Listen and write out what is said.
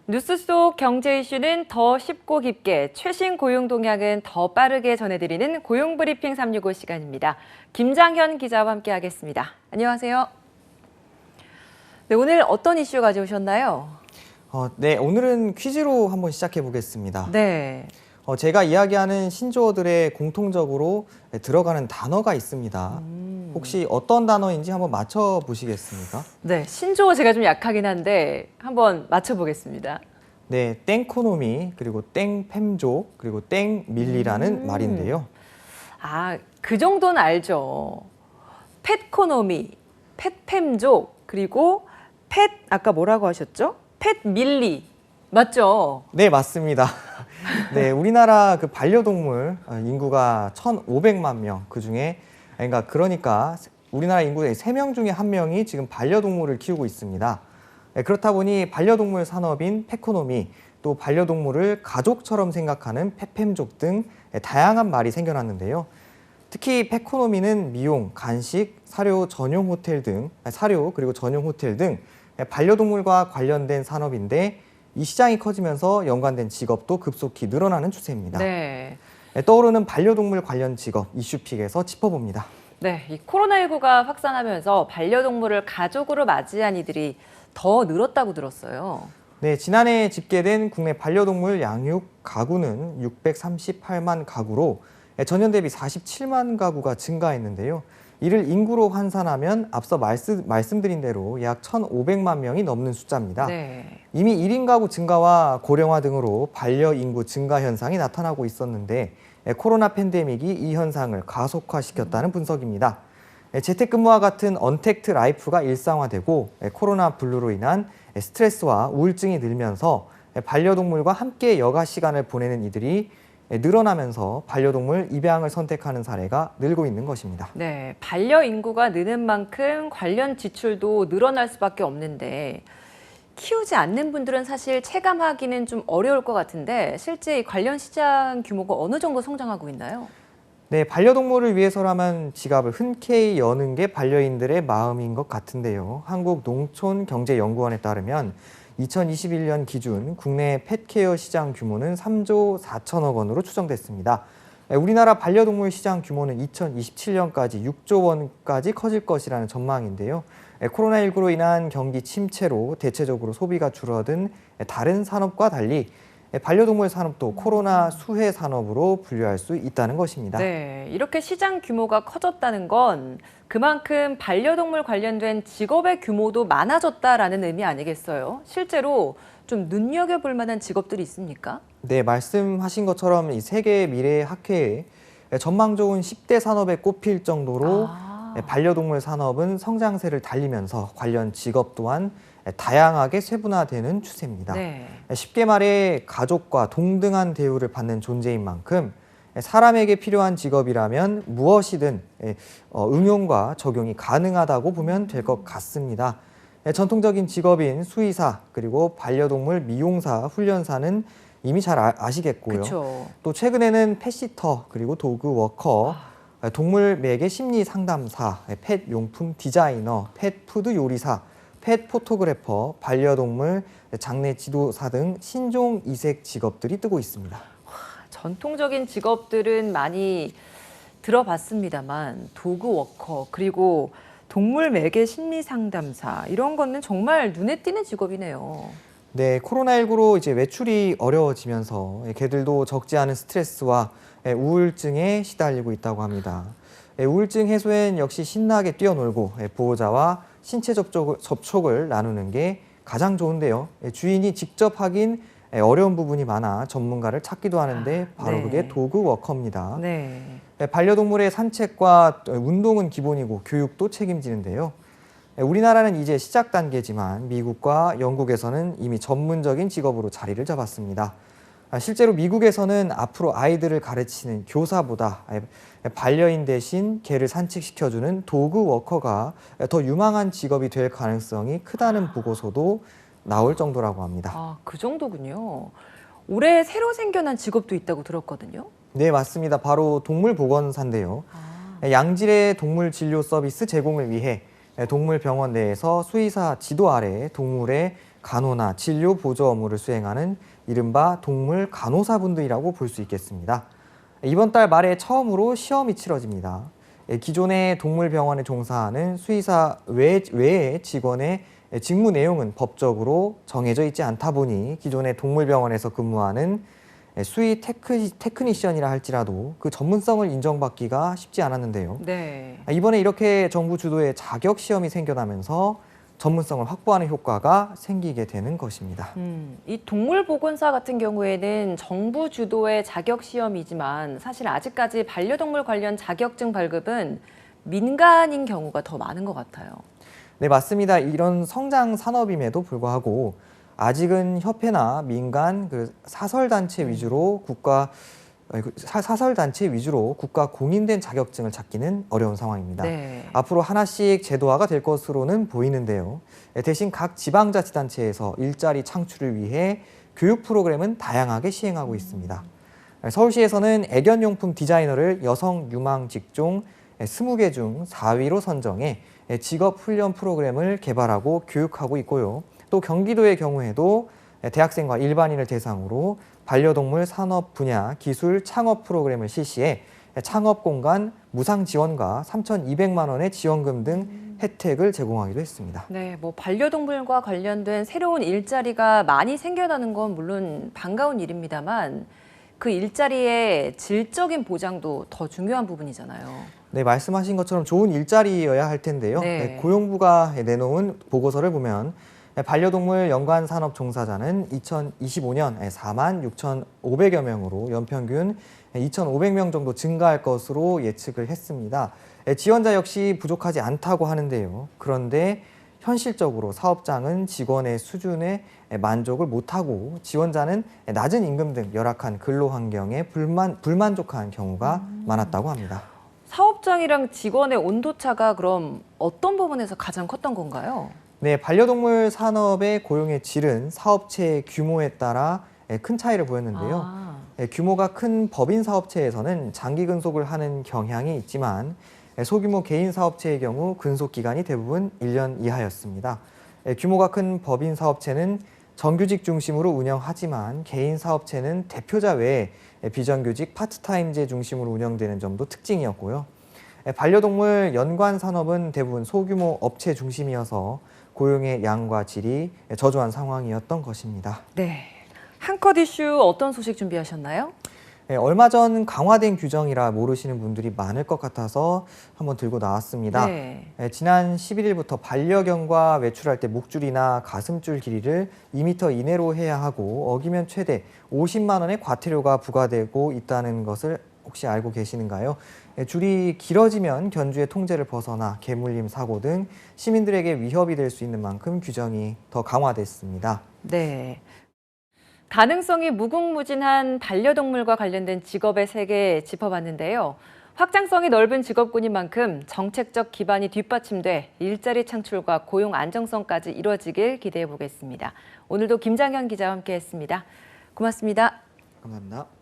뉴스 속 경제 이슈는 더 쉽고 깊게, 최신 고용 동향은 더 빠르게 전해드리는 고용브리핑 365 시간입니다. 김장현 기자와 함께하겠습니다. 안녕하세요. 네, 오늘 어떤 이슈 가져오셨나요? 네, 오늘은 퀴즈로 한번 시작해 보겠습니다. 네. 제가 이야기하는 신조어들에 공통적으로 들어가는 단어가 있습니다. 혹시 어떤 단어인지 한번 맞춰보시겠습니까? 네, 신조어 제가 좀 약하긴 한데 한번 맞춰보겠습니다. 네, 땡코노미, 그리고 땡팸족, 그리고 땡밀리라는 말인데요. 아, 그 정도는 알죠. 펫코노미, 펫팸족, 그리고 아까 뭐라고 하셨죠? 펫밀리, 맞죠? 네, 맞습니다. 네, 우리나라 그 반려동물 인구가 1,500만 명, 그러니까 우리나라 인구의 3명 중에 1명이 지금 반려동물을 키우고 있습니다. 그렇다 보니 반려동물 산업인 펫코노미, 또 반려동물을 가족처럼 생각하는 펫팸족 등 다양한 말이 생겨났는데요. 특히 펫코노미는 미용, 간식, 사료 그리고 전용 호텔 등 반려동물과 관련된 산업인데 이 시장이 커지면서 연관된 직업도 급속히 늘어나는 추세입니다. 네. 떠오르는 반려동물 관련 직업 이슈픽에서 짚어봅니다. 네, 이 코로나19가 확산하면서 반려동물을 가족으로 맞이한 이들이 더 늘었다고 들었어요. 네, 지난해 집계된 국내 반려동물 양육 가구는 638만 가구로 전년 대비 47만 가구가 증가했는데요. 이를 인구로 환산하면 앞서 말씀드린 대로 약 1,500만 명이 넘는 숫자입니다. 네. 이미 1인 가구 증가와 고령화 등으로 반려 인구 증가 현상이 나타나고 있었는데 코로나 팬데믹이 이 현상을 가속화시켰다는 분석입니다. 재택근무와 같은 언택트 라이프가 일상화되고 코로나 블루로 인한 스트레스와 우울증이 늘면서 반려동물과 함께 여가 시간을 보내는 이들이 늘어나면서 반려동물 입양을 선택하는 사례가 늘고 있는 것입니다. 네, 반려 인구가 느는 만큼 관련 지출도 늘어날 수밖에 없는데 키우지 않는 분들은 사실 체감하기는 좀 어려울 것 같은데 실제 이 관련 시장 규모가 어느 정도 성장하고 있나요? 네, 반려동물을 위해서라면 지갑을 흔쾌히 여는 게 반려인들의 마음인 것 같은데요. 한국농촌경제연구원에 따르면 2021년 기준 국내 펫케어 시장 규모는 3조 4천억 원으로 추정됐습니다. 우리나라 반려동물 시장 규모는 2027년까지 6조 원까지 커질 것이라는 전망인데요. 코로나19로 인한 경기 침체로 대체적으로 소비가 줄어든 다른 산업과 달리 반려동물 산업도 코로나 수혜 산업으로 분류할 수 있다는 것입니다. 네, 이렇게 시장 규모가 커졌다는 건 그만큼 반려동물 관련된 직업의 규모도 많아졌다라는 의미 아니겠어요? 실제로 좀 눈여겨볼 만한 직업들이 있습니까? 네, 말씀하신 것처럼 이 세계 미래 학회에 전망 좋은 10대 산업에 꼽힐 정도로 반려동물 산업은 성장세를 달리면서 관련 직업 또한 다양하게 세분화되는 추세입니다. 네. 쉽게 말해 가족과 동등한 대우를 받는 존재인 만큼 사람에게 필요한 직업이라면 무엇이든 응용과 적용이 가능하다고 보면 될 것 같습니다. 전통적인 직업인 수의사 그리고 반려동물 미용사, 훈련사는 이미 잘 아시겠고요. 그쵸. 또 최근에는 펫시터 그리고 도그워커, 동물 매개 심리 상담사, 펫 용품 디자이너, 펫 푸드 요리사, 펫 포토그래퍼, 반려동물 장례 지도사 등 신종 이색 직업들이 뜨고 있습니다. 전통적인 직업들은 많이 들어봤습니다만 도그워커 그리고 동물 매개 심리 상담사 이런 거는 정말 눈에 띄는 직업이네요. 네, 코로나19로 이제 외출이 어려워지면서 개들도 적지 않은 스트레스와 우울증에 시달리고 있다고 합니다. 우울증 해소엔 역시 신나게 뛰어놀고 보호자와 신체 접촉을 나누는 게 가장 좋은데요. 주인이 직접 하긴 어려운 부분이 많아 전문가를 찾기도 하는데 바로 네. 그게 도그워커입니다. 네. 반려동물의 산책과 운동은 기본이고 교육도 책임지는데요. 우리나라는 이제 시작 단계지만 미국과 영국에서는 이미 전문적인 직업으로 자리를 잡았습니다. 실제로 미국에서는 앞으로 아이들을 가르치는 교사보다 반려인 대신 개를 산책시켜주는 도그워커가 더 유망한 직업이 될 가능성이 크다는 보고서도 나올 정도라고 합니다. 아, 그 정도군요. 올해 새로 생겨난 직업도 있다고 들었거든요. 네, 맞습니다. 바로 동물보건사인데요. 양질의 동물 진료 서비스 제공을 위해 동물병원 내에서 수의사 지도 아래 동물의 간호나 진료 보조 업무를 수행하는 이른바 동물 간호사분들이라고 볼 수 있겠습니다. 이번 달 말에 처음으로 시험이 치러집니다. 기존의 동물병원에 종사하는 수의사 외의 직원의 직무 내용은 법적으로 정해져 있지 않다 보니 기존의 동물병원에서 근무하는 수의 테크니션이라 할지라도 그 전문성을 인정받기가 쉽지 않았는데요. 네. 이번에 이렇게 정부 주도의 자격 시험이 생겨나면서 전문성을 확보하는 효과가 생기게 되는 것입니다. 이 동물보건사 같은 경우에는 정부 주도의 자격 시험이지만 사실 아직까지 반려동물 관련 자격증 발급은 민간인 경우가 더 많은 것 같아요. 네, 맞습니다. 이런 성장 산업임에도 불구하고 아직은 협회나 민간 사설단체 위주로 국가 공인된 자격증을 찾기는 어려운 상황입니다. 네. 앞으로 하나씩 제도화가 될 것으로는 보이는데요. 대신 각 지방자치단체에서 일자리 창출을 위해 교육 프로그램은 다양하게 시행하고 있습니다. 서울시에서는 애견용품 디자이너를 여성 유망 직종 20개 중 4위로 선정해 직업훈련 프로그램을 개발하고 교육하고 있고요. 또 경기도의 경우에도 대학생과 일반인을 대상으로 반려동물 산업 분야 기술 창업 프로그램을 실시해 창업 공간 무상 지원과 3,200만 원의 지원금 등 혜택을 제공하기도 했습니다. 네, 반려동물과 관련된 새로운 일자리가 많이 생겨나는 건 물론 반가운 일입니다만 그 일자리의 질적인 보장도 더 중요한 부분이잖아요. 네, 말씀하신 것처럼 좋은 일자리여야 할 텐데요. 네. 고용부가 내놓은 보고서를 보면 반려동물 연관 산업 종사자는 2025년 46,500여 명으로 연평균 2,500명 정도 증가할 것으로 예측을 했습니다. 지원자 역시 부족하지 않다고 하는데요. 그런데 현실적으로 사업장은 직원의 수준에 만족을 못하고 지원자는 낮은 임금 등 열악한 근로 환경에 불만족한 경우가 많았다고 합니다. 사업장이랑 직원의 온도차가 그럼 어떤 부분에서 가장 컸던 건가요? 네, 반려동물 산업의 고용의 질은 사업체의 규모에 따라 큰 차이를 보였는데요. 규모가 큰 법인 사업체에서는 장기 근속을 하는 경향이 있지만 소규모 개인 사업체의 경우 근속 기간이 대부분 1년 이하였습니다. 규모가 큰 법인 사업체는 정규직 중심으로 운영하지만 개인 사업체는 대표자 외에 비정규직 파트타임제 중심으로 운영되는 점도 특징이었고요. 반려동물 연관 산업은 대부분 소규모 업체 중심이어서 고용의 양과 질이 저조한 상황이었던 것입니다. 네. 한컷 이슈 어떤 소식 준비하셨나요? 얼마 전 강화된 규정이라 모르시는 분들이 많을 것 같아서 한번 들고 나왔습니다. 네. 지난 11일부터 반려견과 외출할 때 목줄이나 가슴줄 길이를 2m 이내로 해야 하고 어기면 최대 50만 원의 과태료가 부과되고 있다는 것을 혹시 알고 계시는가요? 줄이 길어지면 견주의 통제를 벗어나 개물림 사고 등 시민들에게 위협이 될 수 있는 만큼 규정이 더 강화됐습니다. 네. 가능성이 무궁무진한 반려동물과 관련된 직업의 세계 짚어봤는데요. 확장성이 넓은 직업군인 만큼 정책적 기반이 뒷받침돼 일자리 창출과 고용 안정성까지 이루어지길 기대해 보겠습니다. 오늘도 김장현 기자와 함께했습니다. 고맙습니다. 감사합니다.